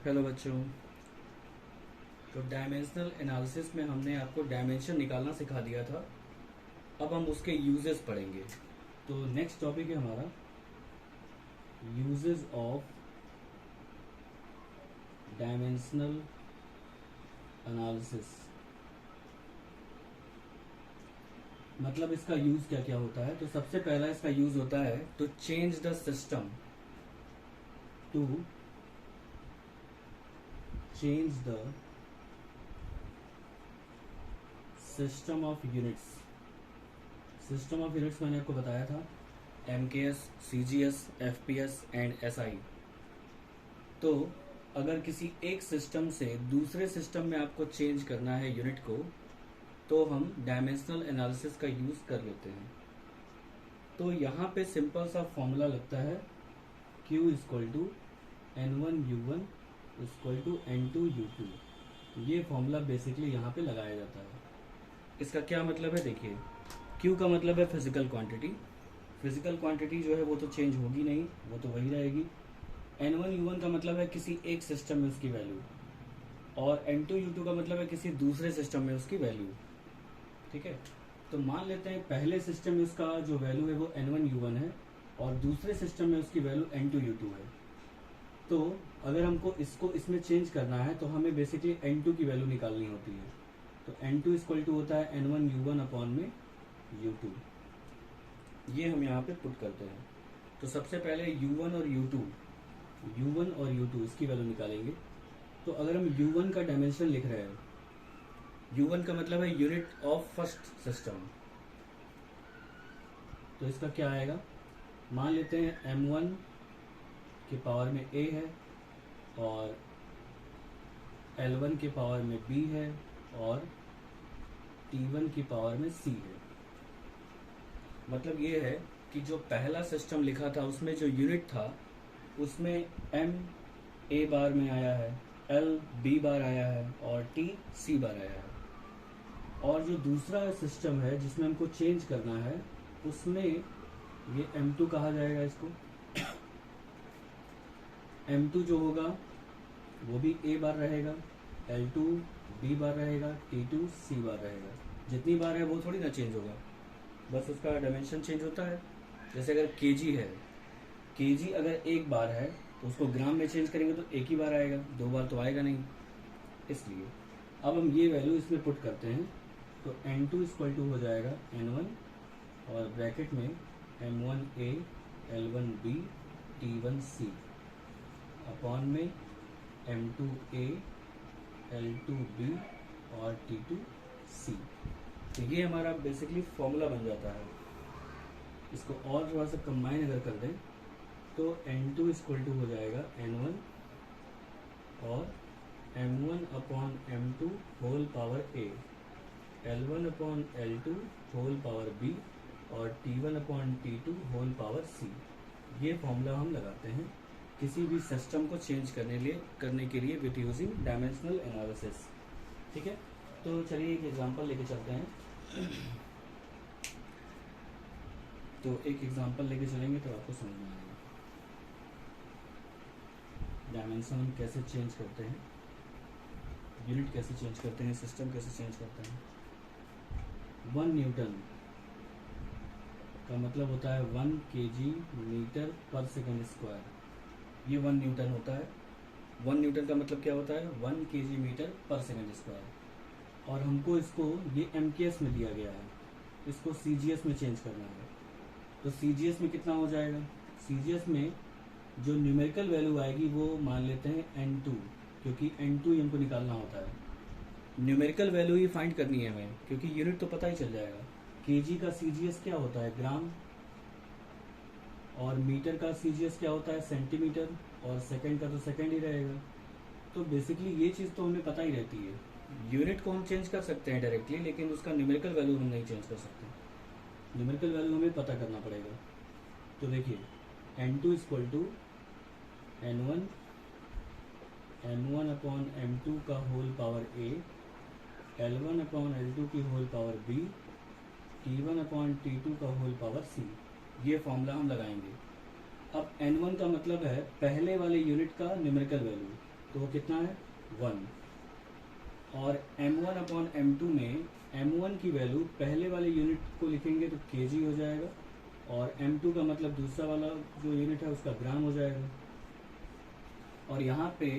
Hello बच्चों। तो dimensional analysis में हमने आपको डायमेंशन निकालना सिखा दिया था। अब हम उसके यूजेस पढ़ेंगे। तो नेक्स्ट टॉपिक है हमारा यूजेस ऑफ डायमेंशनल एनालिसिस। मतलब इसका यूज क्या क्या होता है। तो सबसे पहला इसका यूज होता है to change the system, to change the system of units. System of units मैंने आपको बताया था MKS, CGS, FPS and SI। तो अगर किसी एक सिस्टम से दूसरे सिस्टम में आपको चेंज करना है यूनिट को, तो हम डायमेंशनल एनालिसिस का यूज कर लेते हैं। तो यहाँ पे सिंपल सा फॉर्मूला लगता है Q equal to N1U1 equal to N2U2। ये फॉर्मूला बेसिकली यहाँ पे लगाया जाता है। इसका क्या मतलब है, देखिए Q का मतलब है फिजिकल क्वांटिटी। फिजिकल क्वांटिटी जो है वो तो चेंज होगी नहीं, वो तो वही रहेगी। N1U1 का मतलब है किसी एक सिस्टम में उसकी वैल्यू, और N2U2 का मतलब है किसी दूसरे सिस्टम में उसकी वैल्यू। ठीक है, तो मान लेते हैं पहले सिस्टम में उसका जो वैल्यू है वो N1U1 है और दूसरे सिस्टम में उसकी वैल्यू N2U2 है। तो अगर हमको इसको इसमें चेंज करना है तो हमें बेसिकली N2 की वैल्यू निकालनी होती है। तो N2 इक्वल टू होता है N1U1 अपॉन में U2। ये हम यहाँ पे पुट करते हैं। तो सबसे पहले U1 और U2 इसकी वैल्यू निकालेंगे। तो अगर हम U1 का डायमेंशन लिख रहे हैं, U1 का मतलब है यूनिट ऑफ फर्स्ट सिस्टम, तो इसका क्या आएगा, मान लेते हैं M1 के पावर में A है और L1 के पावर में B है और T1 की पावर में C है। मतलब ये है कि जो पहला सिस्टम लिखा था उसमें जो यूनिट था उसमें M A बार में आया है, L B बार आया है और T C बार आया है। और जो दूसरा सिस्टम है जिसमें हमको चेंज करना है उसमें ये M2 कहा जाएगा इसको। M2 जो होगा वो भी A बार रहेगा, L2 B बार रहेगा, T2 C बार रहेगा। जितनी बार है वो थोड़ी ना चेंज होगा, बस उसका डायमेंशन चेंज होता है। जैसे अगर केजी है, केजी अगर एक बार है तो उसको ग्राम में चेंज करेंगे तो एक ही बार आएगा, दो बार तो आएगा नहीं। इसलिए अब हम ये वैल्यू इसमें पुट करते हैं। तो N2 इक्वल टू हो जाएगा N1 और ब्रैकेट में M1A L1B T1C अपॉन में M2A L2B और T2C। तो ये हमारा बेसिकली फॉर्मूला बन जाता है। इसको और थोड़ा सा कंबाइन अगर कर दें तो N2 इक्वल टू हो जाएगा N1 और M1 upon M2 whole power A, L1 upon L2 whole power B और T1 upon T2 whole power C। ये फॉर्मूला हम लगाते हैं किसी भी सिस्टम को चेंज करने के लिए विद यूजिंग डायमेंशनल एनालिसिस। ठीक है, तो चलिए एक एग्जांपल लेके चलते हैं। तो एक एग्जांपल लेके चलेंगे तो आपको समझ में आएगा डायमेंशन हम कैसे चेंज करते हैं, यूनिट कैसे चेंज करते हैं, सिस्टम कैसे चेंज करते हैं। 1 न्यूटन का मतलब होता है 1 kg मीटर पर सेकेंड स्क्वायर। ये 1 न्यूटन होता है। 1 न्यूटन का मतलब क्या होता है, 1 kg मीटर पर सेकेंड स्क्वायर। और हमको इसको ये MKS में दिया गया है, इसको CGS में चेंज करना है। तो CGS में कितना हो जाएगा, CGS में जो न्यूमेरिकल वैल्यू आएगी वो मान लेते हैं N2, क्योंकि N2 ही हमको निकालना होता है। न्यूमेरिकल वैल्यू ही फाइंड करनी है हमें, क्योंकि यूनिट तो पता ही चल जाएगा। केजी का CGS क्या होता है, ग्राम, और मीटर का CGS क्या होता है, सेंटीमीटर, और सेकंड का तो सेकंड ही रहेगा। तो बेसिकली ये चीज़ तो हमें पता ही रहती है। यूनिट को हम चेंज कर सकते हैं डायरेक्टली, लेकिन उसका न्यूमेरिकल वैल्यू हम नहीं चेंज कर सकते। न्यूमेरिकल वैल्यू हमें पता करना पड़ेगा। तो देखिए N2 equal to N1 M1 upon M2 का whole power A, L1 upon L2 की whole power B, T1 upon T2 का होल पावर C। ये फॉर्मूला हम लगाएंगे। अब N1 का मतलब है पहले वाले यूनिट का न्यूमेरिकल वैल्यू, तो वो कितना है 1। और m1 अपॉन m2 में m1 की वैल्यू पहले वाले यूनिट को लिखेंगे तो kg हो जाएगा, और m2 का मतलब दूसरा वाला जो यूनिट है उसका ग्राम हो जाएगा। और यहाँ पे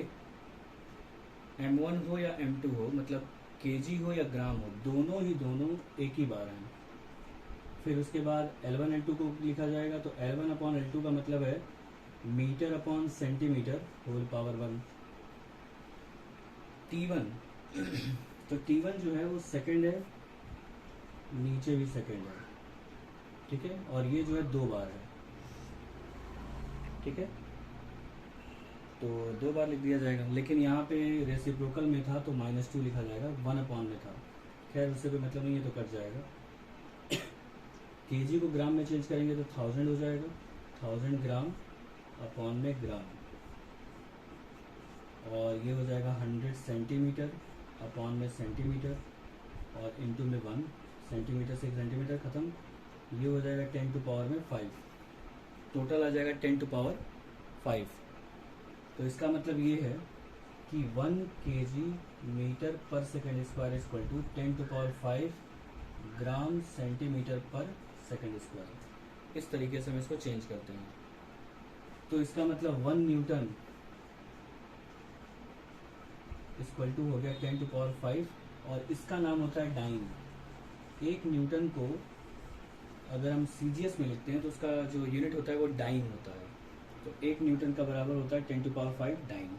m1 हो या m2 हो, मतलब kg हो या ग्राम हो, दोनों एक ही बार हैं। फिर उसके बाद L1 L2 को लिखा जाएगा, तो L1 अपॉन L2 का मतलब है metre upon centimetre whole power 1। T1 तो T1 जो है वो सेकंड है, नीचे भी सेकंड है, ठीक है, और ये जो है 2 बार है, ठीक है, तो 2 बार लिख दिया जाएगा। लेकिन यहाँ पे रेसिप्रोकल में था तो -2 लिखा जाएगा, 1 अपॉन में था, खैर उससे कोई मतलब नहीं है तो कट जाएगा। केजी को ग्राम में चेंज करेंगे तो 1000 हो जाएगा, 1000 ग्राम अपॉन में ग्राम, और ये हो जाएगा 100 सेंटीमीटर अपॉन में सेंटीमीटर, और इनटू में 1 सेंटीमीटर से 1 सेंटीमीटर ख़त्म, ये हो जाएगा 10 टू पावर में 5, टोटल आ जाएगा 10 टू पावर 5। तो इसका मतलब ये है कि 1 kg मीटर पर second square equal to 10 to power 5 gram centimetre पर सेकेंड स्क्वायर। इस तरीके से हम इसको चेंज करते हैं। तो इसका मतलब 1 न्यूटन इक्वल टू हो गया 10 टू पावर 5, और इसका नाम होता है डाइन। 1 न्यूटन को अगर हम CGS में लिखते हैं तो उसका जो यूनिट होता है वो डाइन होता है, तो 1 न्यूटन का बराबर होता है 10 टू पावर 5 डाइन।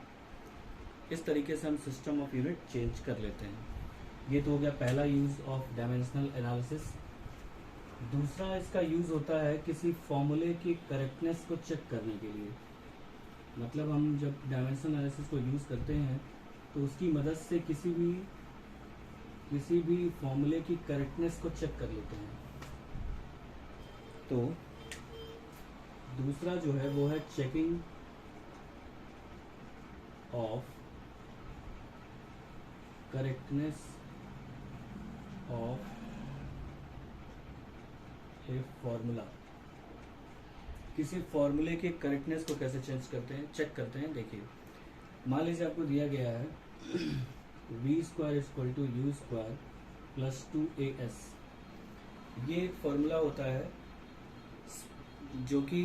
इस तरीके से हम सिस्टम ऑफ यूनिट चेंज कर लेते हैं। ये तो हो गया पहला यूज़ ऑफ डायमेंशनल एनालिसिस। दूसरा इसका यूज़ होता है किसी फॉर्मूले की करेक्टनेस को चेक करने के लिए। मतलब हम जब डायमेंशनल एनालिसिस को यूज़ करते हैं तो उसकी मदद से किसी भी फॉर्मूले की करेक्टनेस को चेक कर लेते हैं। तो दूसरा जो है वो है checking of correctness of a formula. किसी फॉर्मूले की करेक्टनेस को कैसे चेक करते हैं, देखिए मान लीजिए आपको दिया गया है v square equal to u square plus 2as। ये एक फॉर्मूला होता है जो कि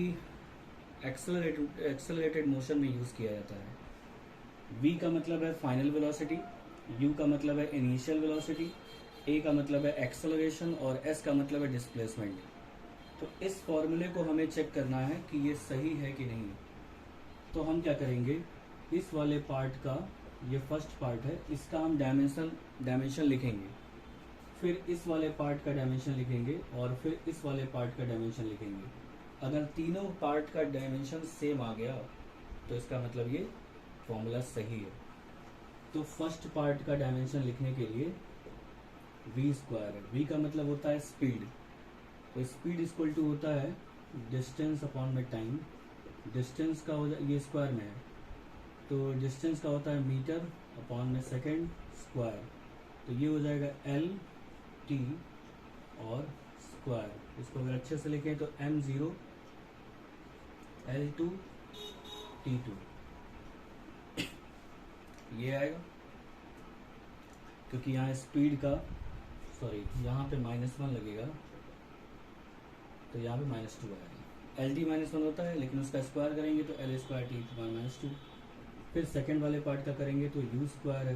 एक्सेलरेटेड मोशन में यूज़ किया जाता है। v का मतलब है फाइनल वेलोसिटी, u का मतलब है इनिशियल वेलोसिटी, a का मतलब है एक्सेलरेशन, और s का मतलब है डिस्प्लेसमेंट। तो इस फॉर्मूले को हमें चेक करना है कि ये सही है कि नहीं। तो हम क्या करेंगे, इस वाले पार्ट का, ये फर्स्ट पार्ट है, इसका हम डायमेंशन लिखेंगे, फिर इस वाले पार्ट का डायमेंशन लिखेंगे, और फिर इस वाले पार्ट का डायमेंशन लिखेंगे। अगर तीनों पार्ट का डायमेंशन सेम आ गया तो इसका मतलब ये फॉर्मूला सही है। तो फर्स्ट पार्ट का डायमेंशन लिखने के लिए v स्क्वायर है, v का मतलब होता है स्पीड, तो स्पीड इक्वल टू होता है डिस्टेंस अपॉन में टाइम। डिस्टेंस का हो ये स्क्वायर में है, तो डिस्टेंस का होता है मीटर अपॉन में सेकेंड स्क्वायर, तो ये हो जाएगा LT और स्क्वायर। इसको अगर अच्छे से लिखें तो m0 L2 T2 ये आएगा, क्योंकि यहाँ स्पीड का यहाँ पे -1 लगेगा तो यहाँ पे -2 आएगा। LT -1 होता है, लेकिन उसका स्क्वायर करेंगे तो L स्क्वायर T -2। फिर सेकेंड वाले पार्ट का करेंगे तो U स्क्वायर है,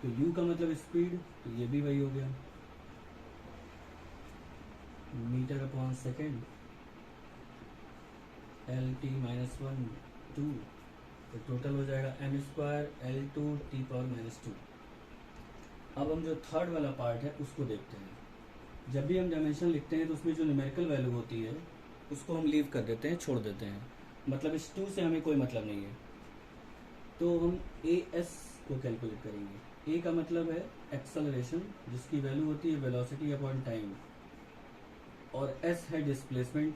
तो U का मतलब स्पीड, तो ये भी वही हो गया मीटर अपॉन सेकेंड LT -1 2, तो टोटल हो जाएगा m square L2 T power -2। अब हम जो थर्ड वाला पार्ट है उसको देखते हैं। जब भी हम डायमेंशन लिखते हैं तो उसमें जो न्यूमेरिकल वैल्यू होती है उसको हम लीव कर देते हैं, छोड़ देते हैं, मतलब इस 2 से हमें कोई मतलब नहीं है। तो हम AS को कैलकुलेट करेंगे। A का मतलब है एक्सेलरेशन, जिसकी वैल्यू होती है वेलोसिटी अपॉन टाइम, और S है डिस्प्लेसमेंट।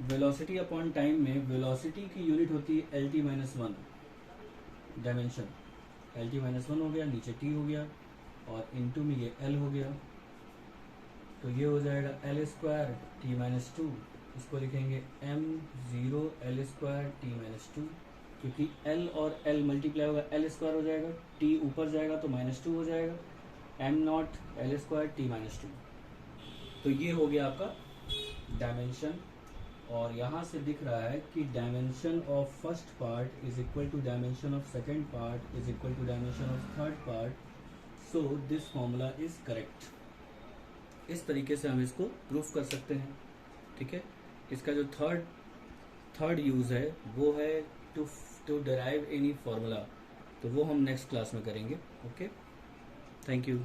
वेलोसिटी अपॉन टाइम में वेलोसिटी की यूनिट होती है LT -1, डायमेंशन LT -1 हो गया, नीचे T हो गया, और इनटू में ये L हो गया, तो ये हो जाएगा L स्क्वायर T -2 इसको लिखेंगे m0 L² T-2, क्योंकि L और L मल्टीप्लाई होगा L² हो जाएगा, T ऊपर जाएगा तो -2 हो जाएगा, m0 L² T-2। तो ये हो गया आपका डायमेंशन। और यहाँ से दिख रहा है कि dimension of first part is equal to dimension of second part is equal to dimension of third part, so this formula is correct. इस तरीके से हम इसको प्रूफ कर सकते हैं। ठीक है, इसका जो थर्ड यूज है वो है टू डिराइव एनी फॉर्मूला, तो वो हम नेक्स्ट क्लास में करेंगे। Okay, thank you.